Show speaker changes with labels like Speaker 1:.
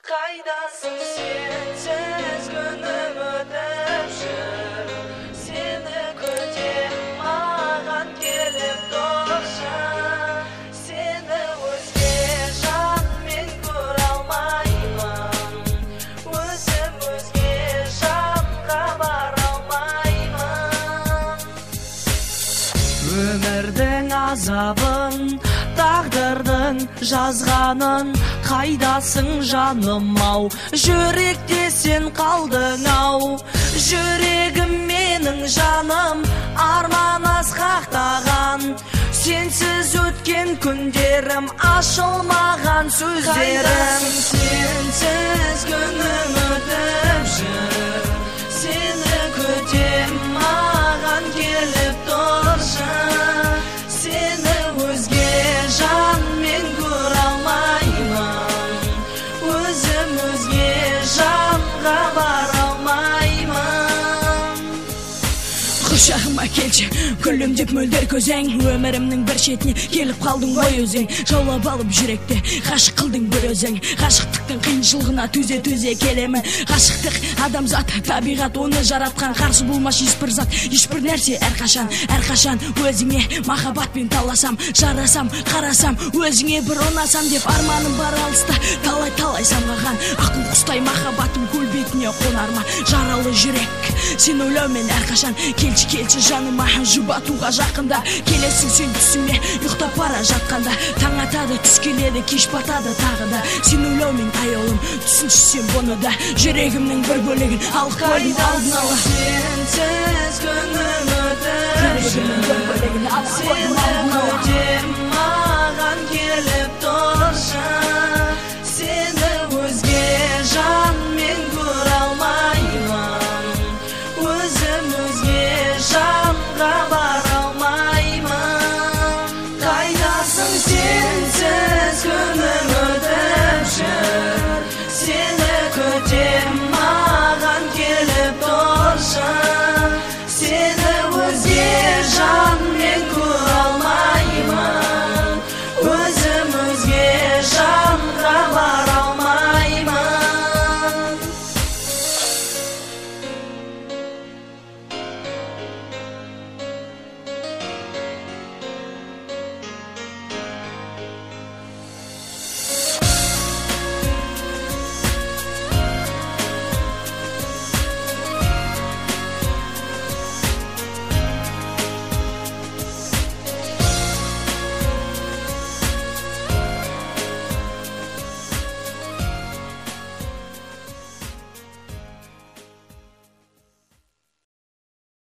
Speaker 1: Қайдасың сенсіз күнім өтіп жүр, сені күтем маған келіп тұршы, сені өзге жанмен көре алмаймын, өзім өзге жанға бара алмаймын. Өмірдің азабын, тағдырдың жазғанын қайдасың жаным-ау, жүректе сен қалдың-ау. Жүрегім менің жаным арман асқақтаған, сенсіз өткен күндерім ашылмаған сөздерім. Сенсіз күнім өтіп жүр, сені күтем маған келіп тұршы, сені өзге жанмен көре алмаймын, өзім өзге жанға бара алмаймын.
Speaker 2: Құшағыма келші, күлім деп мөлдір көзең, өмірімнің бір шетіне келіп қалдың ғой өзің. Жаулап алып жүректі ғашық қылдың бір өзің, ғашықтықтың қиыншылығына төзе келемін. Ғашықтық адамзат, табиғат оны жаратқан, қарсы болмас ешбір зат, ешбір нәрсе. Әрқашан өзіңе махаббатпен таласам, жарасам, қарасам, өзіңе бір ұнасам деп арманым бар алыста, талай самғаған аққу құстай махаббатым көл бетіне қонар ма? Жаралы жүрек, сен ойлаумен әрқашан келші жаныма, жұбатуға жақында келесің сен түсіме, ұйықтап бара жатқанда. Таң атады, түс келеді, кеш батады тағы да, сен ойлаумен аяулым, түсінші сен бұны да. Жүрегімнің бір бөлігін алып қойдың алдын ала.
Speaker 1: Сенсіз күнім өтіп жүр, сені күтем